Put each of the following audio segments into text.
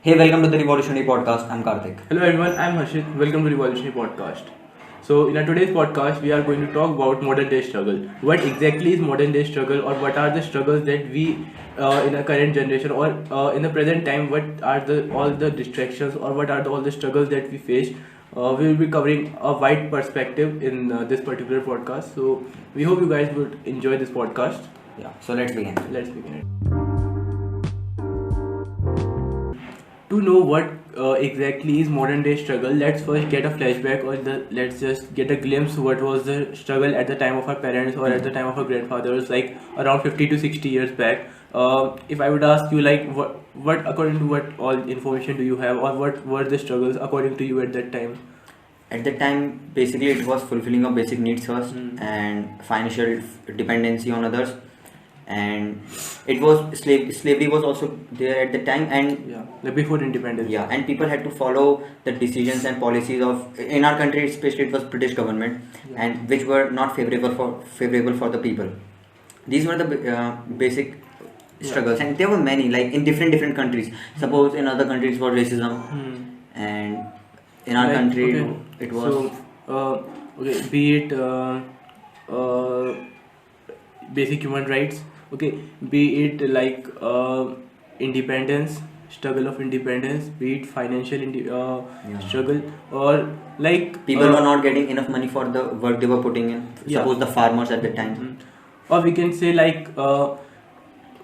Hey, welcome to the Revolutionary Podcast. I'm Karthik. Hello everyone, I'm Harshit. Welcome to Revolutionary Podcast. So in our today's podcast, we are going to talk about modern day struggle. What exactly is modern day struggle, or what are the struggles that we in our current generation or in the present time? What are all the distractions, or what are all the struggles that we face? We will be covering a wide perspective in this particular podcast. So we hope you guys would enjoy this podcast. Yeah, so let's begin. Let's begin it. To know what exactly is modern day struggle, let's first get a flashback, or let's just get a glimpse what was the struggle at the time of our parents or at the time of our grandfathers, like around 50 to 60 years back. If I would ask you, like, what according to what all information do you have, or what were the struggles according to you at that time? At that time, basically, it was fulfilling of basic needs first and financial dependency on others. And it was slavery was also there at the time, and like before independence. Yeah, and people had to follow the decisions and policies of, in our country especially, it was British government, and which were not favorable for the people. These were the basic struggles, and there were many, like in different countries. Suppose in other countries was racism, and in our country it was be it basic human rights, be it like independence, struggle of independence, be it financial struggle, or like people were not getting enough money for the work they were putting in. Suppose the farmers at the time, or we can say like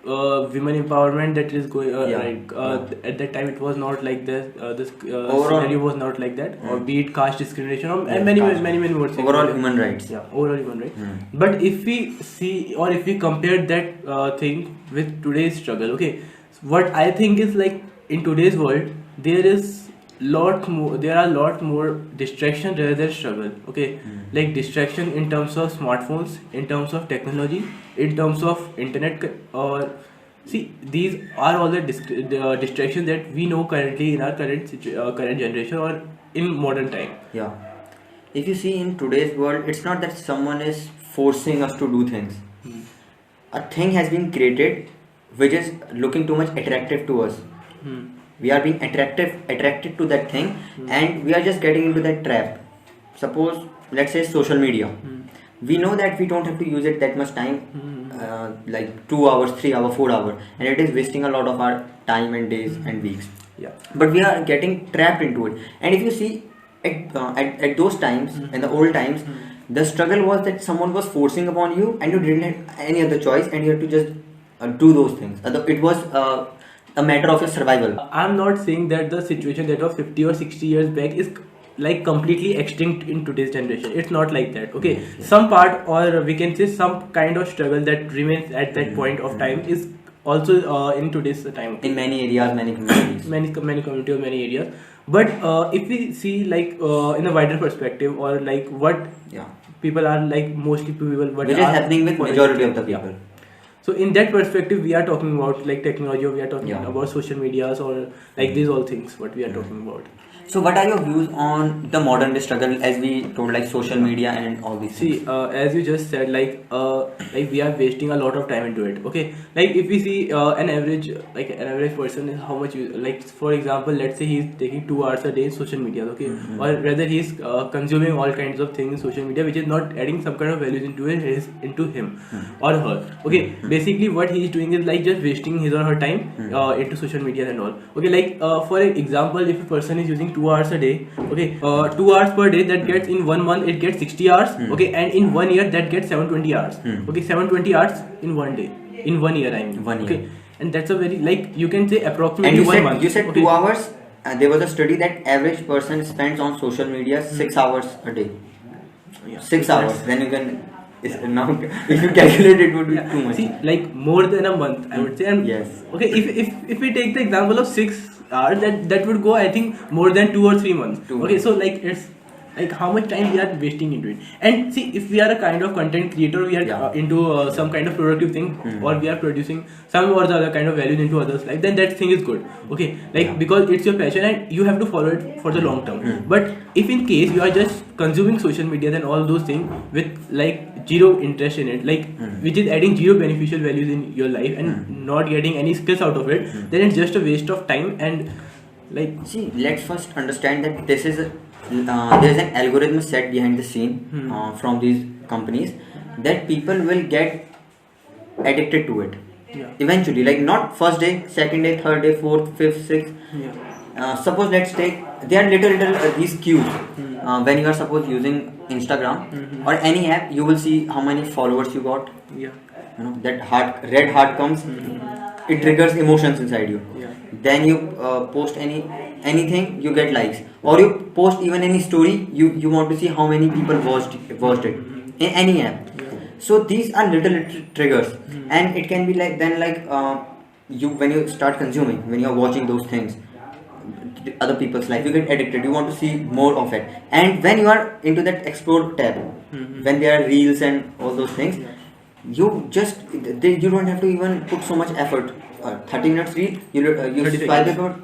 women empowerment that is going at that time it was not like this. This scenario was not like that, or be it caste discrimination, or many more things. Overall human rights. Yeah, overall human rights. But if we see, or if we compare that thing with today's struggle, what I think is, like, in today's world there are a lot more distraction rather than struggle. Like distraction in terms of smartphones, in terms of technology, in terms of internet, or see, these are all the distractions that we know currently in our current generation or in modern time. Yeah, if you see in today's world, it's not that someone is forcing us to do things. A thing has been created which is looking too much attractive to us. We are being attracted to that thing, and we are just getting into that trap. Suppose, let's say, social media. We know that we don't have to use it that much time, like 2 hours, 3 hours, 4 hours, and it is wasting a lot of our time and days and weeks. But we are getting trapped into it. And if you see at those times, in the old times, the struggle was that someone was forcing upon you, and you didn't have any other choice, and you had to just do those things. It was a matter of your survival. I'm not saying that the situation that was 50 or 60 years back is like completely extinct in today's generation. It's not like that. Some part, or we can say some kind of struggle that remains at that point of time is also in today's time. In many areas, many communities. many communities, many areas. But if we see, like, in a wider perspective, or like what people are, like, mostly people, what is happening with majority of the people. So in that perspective, we are talking about like technology, or we are talking about social medias, or like these all things what we are talking about. So what are your views on the modern day struggle, as we told, like social media and all these things? See, as you just said, like we are wasting a lot of time into it. Like if we see an average person is how much like, for example, let's say he's taking 2 hours a day in social media, or rather he's consuming all kinds of things in social media which is not adding some kind of values into him or her. Basically what he's doing is like just wasting his or her time into social media and all. Like for example, if a person is using 2 hours a day, 2 hours per day, that gets in 1 month, it gets 60 hours, and in 1 year that gets 720 hours. 720 hours in 1 day, in 1 year, I mean. 1 year. And that's a very, like, you can say approximately and 1 month. You said 2 hours, and there was a study that average person spends on social media 6 hours a day. 6 hours. Then you can, now if you calculate, it would be too much. See, like more than a month, I would say. And if we take the example of 6 hours, that would go, I think, more than 2 or 3 months. So like it's like how much time we are wasting into it. And see, if we are a kind of content creator, we are into some kind of productive thing, or we are producing some or the other kind of values into others' life, then that thing is good. Because it's your passion and you have to follow it for the long term. But if in case you are just consuming social media and all those things with like zero interest in it, like which is adding zero beneficial values in your life and not getting any skills out of it, then it's just a waste of time. And Like, see, let's first understand that this is there's an algorithm set behind the scene from these companies that people will get addicted to it. yeah, Eventually, like not first day, second day, third day, fourth, fifth, sixth. yeah, Suppose let's take there are little these cues when you are suppose using Instagram or any app, you will see how many followers you got. yeah, You know that red heart comes, it triggers emotions inside you. yeah, Then you post anything, you get likes, or you post even any story, you want to see how many people watched it in any app. So these are little triggers, and it can be like then like you when you start consuming, when you are watching those things, other people's life, you get addicted, you want to see more of it. And when you are into that explore tab, when there are reels and all those things, you just you don't have to even put so much effort. 30 minutes reel, you 30 swipe seconds. it out,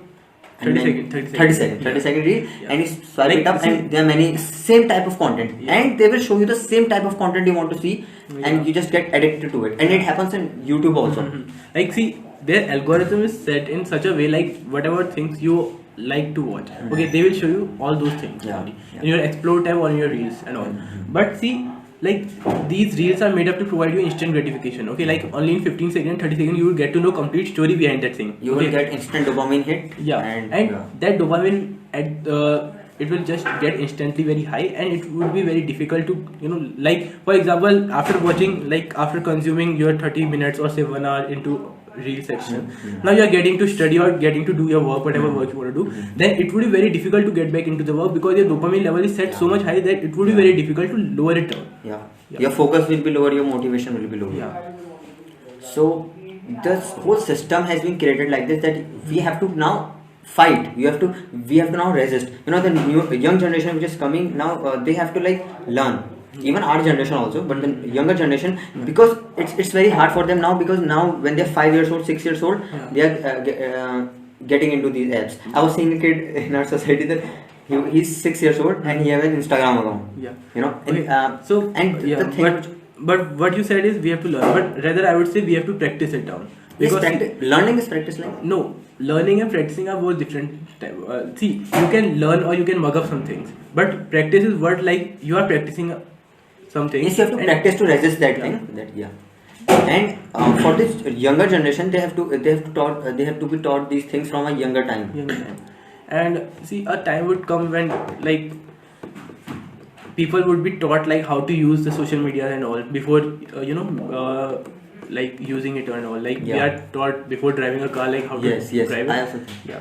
30 then seconds, 30 seconds, 30 second reel, Yeah. and you swipe Like, it up, see- and there are many same type of content, Yeah. and they will show you the same type of content you want to see, Yeah. and you just get addicted to it. And it happens in YouTube also. Like, see, their algorithm is set in such a way, like whatever things you like to watch, okay, they will show you all those things Yeah, only yeah. in your explore tab or in your reels and all. But see, like these reels are made up to provide you instant gratification. Okay, like only in 15 seconds, 30 seconds, you will get to know complete story behind that thing. You okay? will get instant dopamine hit. Yeah, and yeah. that dopamine at it will just get instantly very high, and it would be very difficult to like for example, after watching, like after consuming your 30 minutes or say 1 hour into reel section, now you are getting to study or getting to do your work, whatever work you want to do, then it would be very difficult to get back into the work because your dopamine level is set so much high that it would be very difficult to lower it down. Yeah. Yeah. Your focus will be lower, your motivation will be lower. Yeah. So this whole system has been created like this, that we have to now fight. We have to now resist. The young generation which is coming now, they have to like learn. Even our generation also, but the younger generation, because it's very hard for them now, because now when they're 5 years old, 6 years old, they are getting into these apps. I was seeing a kid in our society that he's 6 years old and he has an Instagram account. Yeah. And, Okay. So and yeah, the thing, but what you said is we have to learn, but rather I would say we have to practice it down. learning is practice, like No, learning and practicing are both different. See, you can learn or you can mug up some things, but practice is what, like you are practicing something. yes, you have to and- practice to resist that Yeah. thing. And for this younger generation, they have to be taught these things from a younger time. Younger time. And see, a time would come when like people would be taught like how to use the social media and all before like using it and all. Like we Yeah. are taught before driving a car like how to Yes, drive it. I also think. Yeah.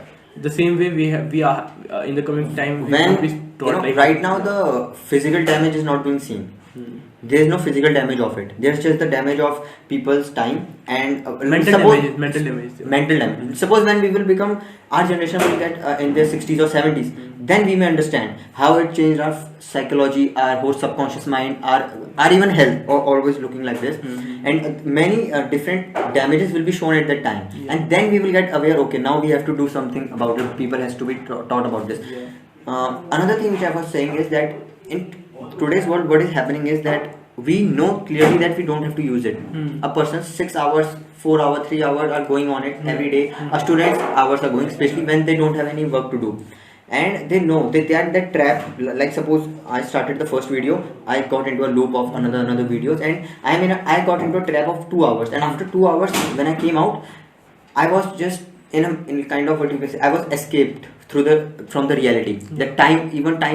The same way we are in the coming time we When would be taught like right now the physical damage is not being seen. There is no physical damage of it. There's just the damage of people's time and mental damage. mental damage. Suppose when we will become, our generation will get in their 60s or 70s, then we may understand how it changed our psychology, our whole subconscious mind, our even health, or always looking like this. And many different damages will be shown at that time. And then we will get aware, okay, now we have to do something about it. People has to be taught about this. Another thing which I was saying is that in today's world, what is happening is that we know clearly that we don't have to use it. A person's 6 hours, 4 hours, 3 hours are going on it every day. A student's hours are going, especially when they don't have any work to do. And they know that they are in that trap. Like suppose I started the first video, I got into a loop of another videos, and I got into a trap of 2 hours. And after 2 hours, when I came out, I was just in a kind of, what you can say, I was escaped from the reality. That time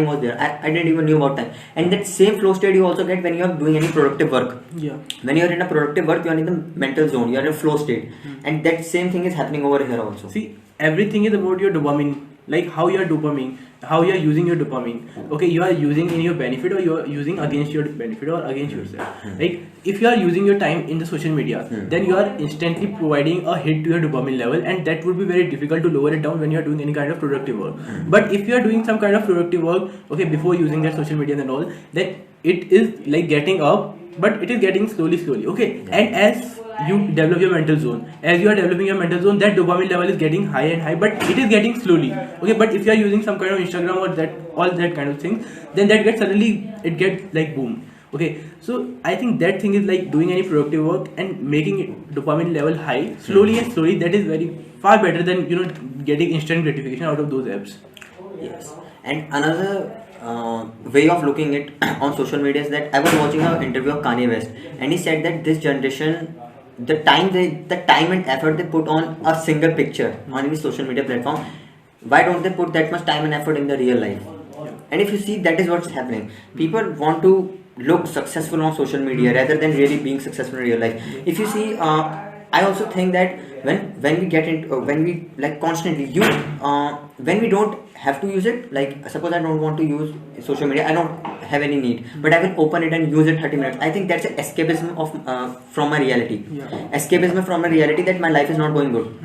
was there. I didn't even knew about time. And that same flow state you also get when you are doing any productive work. Yeah. When you are in a productive work, you are in the mental zone, you are in a flow state. And that same thing is happening over here also. See, everything is about your dopamine, like how you are using your dopamine. Okay, you are using in your benefit or you are using against your benefit or against yourself. Like if you are using your time in the social media, then you are instantly providing a hit to your dopamine level, and that would be very difficult to lower it down when you are doing any kind of productive work. But if you are doing some kind of productive work, okay, before using that social media and all, then it is like getting up, but it is getting slowly, okay. And as you develop your mental zone, as you are developing your mental zone, that dopamine level is getting high and high, but it is getting slowly, okay. But if you are using some kind of Instagram or that all that kind of things, then that gets suddenly it gets like boom. Okay, so I think that thing is like doing any productive work and making it dopamine level high slowly and slowly. That is very far better than getting instant gratification out of those apps. Yes, and another way of looking it on social media is that I was watching an interview of Kanye West, and he said that this generation, the time and effort they put on a single picture on any social media platform, why don't they put that much time and effort in the real life? And if you see, that is what's happening. People want to look successful on social media rather than really being successful in real life. If you see, I also think that when we get into when we like constantly use when we don't have to use it, like suppose I don't want to use social media, I don't have any need, but I will open it and use it 30 minutes. I think that's an escapism of from my reality. Escapism from my reality that my life is not going good.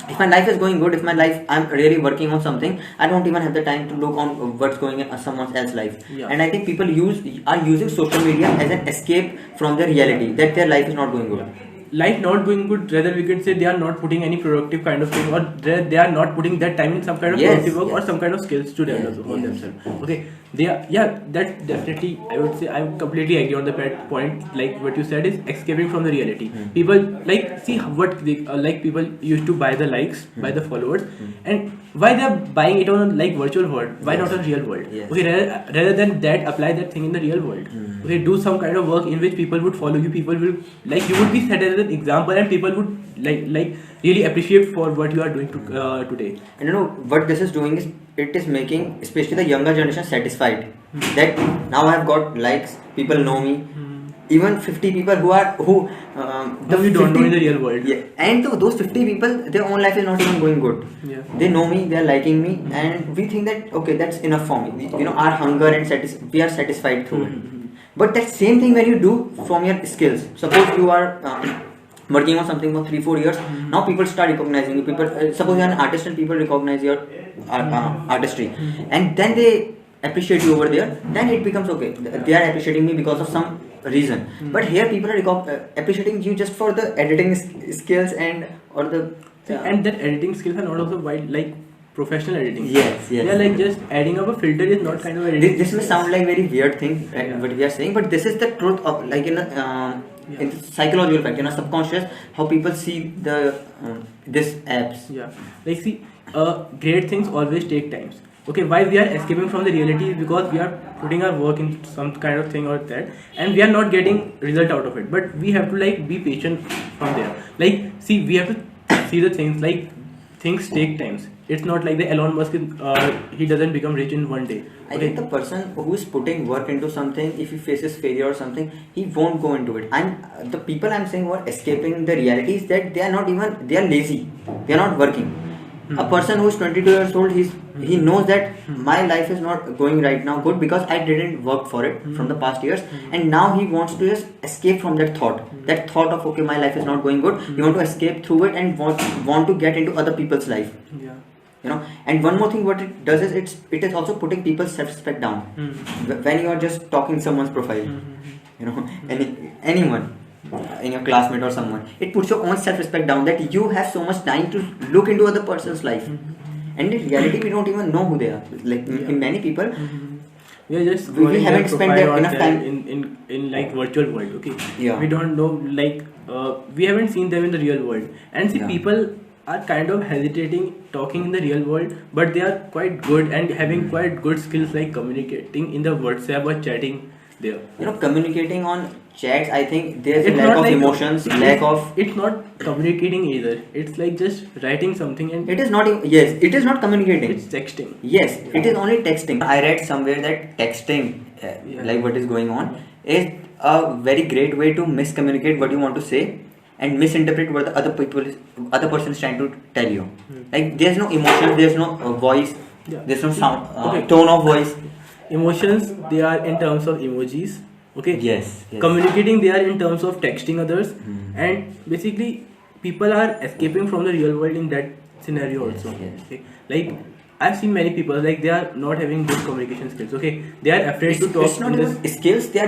If my life is going good, if my life I'm really working on something, I don't even have the time to look on what's going in someone else's life. And I think people are using social media as an escape from their reality that their life is not going good. Life not going good, rather we could say they are not putting any productive kind of thing, or they are not putting that time in some kind of productive work or some kind of skills to develop on themselves. Okay, they are, that definitely I would say I completely agree on the point. Like what you said is escaping from the reality. People like see what they like people used to buy the likes, buy the followers, and why they are buying it on like virtual world, why not on real world? Okay, rather than that, apply that thing in the real world. Okay, do some kind of work in which people would follow you, people will like you would be set as an example, and people would like really appreciate for what you are doing today. And what this is doing is it is making especially the younger generation satisfied that now I have got likes, people know me. Even 50 people who we don't know in the real world. And those 50 people, their own life is not even going good. They know me, they are liking me, and we think that okay, that's enough for me. Our hunger and we are satisfied through it. But that same thing when you do from your skills. Suppose you are working on something for 3-4 years. Now people start recognizing you. People suppose you are an artist and people recognize your artistry, and then they appreciate you over there. Then it becomes okay. They are appreciating me because of some reason. But here people are appreciating you just for the editing skills and that editing skills are not also wide like professional editing. Yes. Yeah, like just adding up a filter is not kind of editing. This may sound like very weird thing, what we are saying, but this is the truth of like in the psychological fact, subconscious, how people see this apps. Like see, great things always take times. Okay, why we are escaping from the reality is because we are putting our work in some kind of thing or that, and we are not getting result out of it. But we have to like be patient from there. Like see, we have to see the things like things take times. It's not like the Elon Musk he doesn't become rich in one day. I think the person who is putting work into something, if he faces failure or something, he won't go into it. The people I'm saying who are escaping the reality is that they are lazy. They are not working. A person who is 22 years old, he knows that my life is not going right now good because I didn't work for it from the past years, and now he wants to just escape from that thought. That thought of okay, my life is not going good. He want to escape through it and want to get into other people's life. And one more thing what it does is it is also putting people's self-respect down. When you are just talking someone's profile, anyone in your classmate or someone, it puts your own self-respect down, that you have so much time to look into other person's life, and in reality we don't even know who they are. Like in many people, we are just we haven't spent enough time in like virtual world. Okay, we don't know like we haven't seen them in the real world, and see people are kind of hesitating talking in the real world, but they are quite good and having quite good skills like communicating in the WhatsApp or chatting there. Communicating on chats, I think there's a lack of emotions, it's not communicating either. It's like just writing something, and it is not communicating. It's texting. Yes, it is only texting. I read somewhere that texting, like what is going on, is a very great way to miscommunicate what you want to say and misinterpret what the other person is trying to tell you. Like there's no emotion, there's no voice, there's no sound, tone of voice. Emotions, they are in terms of emojis. Okay. Yes. Communicating, they are in terms of texting others, and basically people are escaping from the real world in that scenario also. Okay? Like I've seen many people like they are not having good communication skills. Okay, they are afraid to talk. It's not even skills. They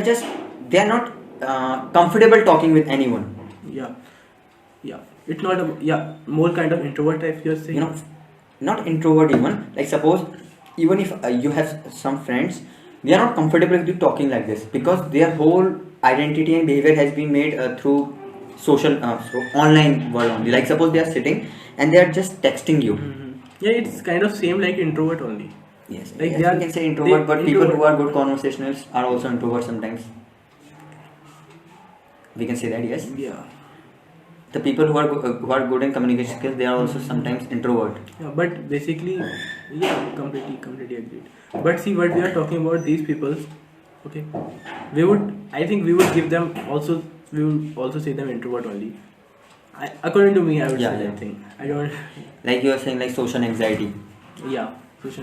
are not comfortable talking with anyone. It's not more kind of introvert type you're saying. Not introvert even. Like suppose even if you have some friends we are not comfortable with talking like this because their whole identity and behavior has been made through social so online world only. Like suppose they are sitting and they are just texting you. Yeah, it's kind of same like introvert only. Yes, Like yes, they are, we can say introvert, but people introvert. who are good conversationalists are also introverts sometimes. We can say that, yes. Yeah. The people who are good in communication skills, they are also sometimes introvert. Yeah, but basically, yeah, completely agreed. But see, what we are talking about, these people, okay, I think we would give them also, we would also say them introvert only. According to me, I would Yeah, say yeah. that thing. I don't. Like you are saying, like social anxiety, Yeah,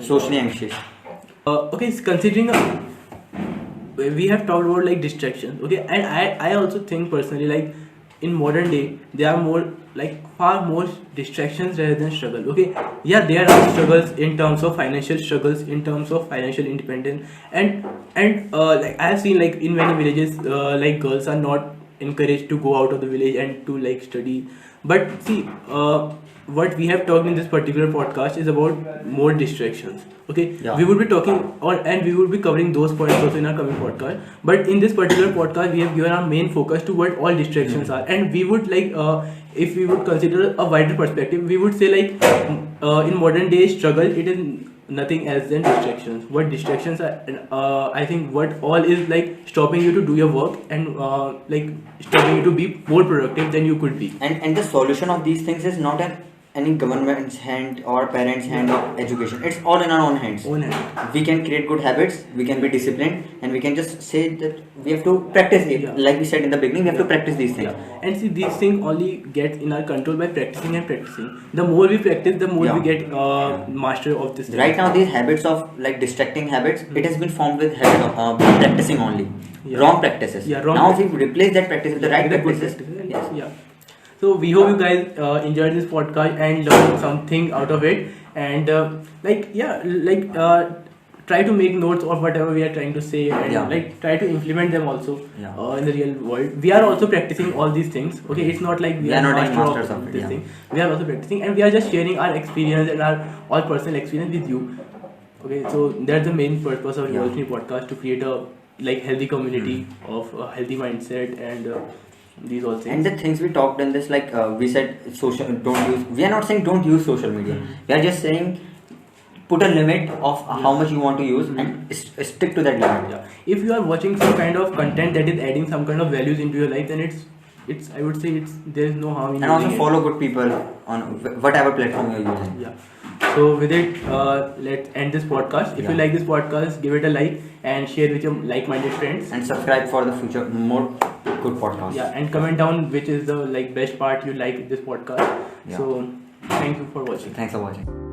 socially anxious. Okay, so considering we have talked about like distractions, okay, and I also think personally like in modern day there are more like far more distractions rather than struggle. Okay, yeah, there are struggles in terms of financial struggles, in terms of financial independence, and like I have seen like in many villages like girls are not encouraged to go out of the village and to like study. But see, what we have talked in this particular podcast is about more distractions. Okay, Yeah. we will be talking and we will be covering those points also in our coming podcast. But in this particular podcast, we have given our main focus to what all distractions are, and we would like if we would consider a wider perspective, we would say like in modern day struggle, it is nothing else than distractions. What distractions are, I think what all is like stopping you to do your work and like stopping you to be more productive than you could be. And the solution of these things is not in any government's hand or parents' hand of education. It's all in our own hands. Own hand. We can create good habits, we can be disciplined, and we can just say that we have to practice it. Yeah. Like we said in the beginning, we have to practice these things. Yeah. And see, these things only get in our control by practicing and practicing. The more we practice, the more Yeah. we get master of this thing. Right now, these habits of like distracting habits, it has been formed with habit of practicing only. Yeah. Wrong practices. Yeah, wrong now practices. we replace that practice with the right With a good practices. practice. Yes. Yeah. So we hope you guys enjoyed this podcast and learned something out of it. And try to make notes of whatever we are trying to say, and Yeah. like try to implement them also Yeah. in the real world. We are also practicing all these things. Okay, it's not like we are not master masters of it, this yeah. thing. We are also practicing, and we are just sharing our experience and our all personal experience with you. Okay, so that's the main purpose of Yeah. Revolutionary Podcast, to create a like healthy community of a healthy mindset and these all things. And the things we talked in this, like we said, social. Don't use. We are not saying don't use social media. We are just saying put a limit of how much you want to use and stick to that limit. Yeah. If you are watching some kind of content that is adding some kind of values into your life, then it's I would say there is no harm in And also using follow good people on whatever platform you're using. it. Yeah. So with it, let's end this podcast. If you Yeah. like this podcast, give it a like and share with your like-minded friends. And subscribe for the future more good podcasts. Yeah, and comment down which is the like best part you like this podcast. Yeah. So thank you for watching. Thanks for watching.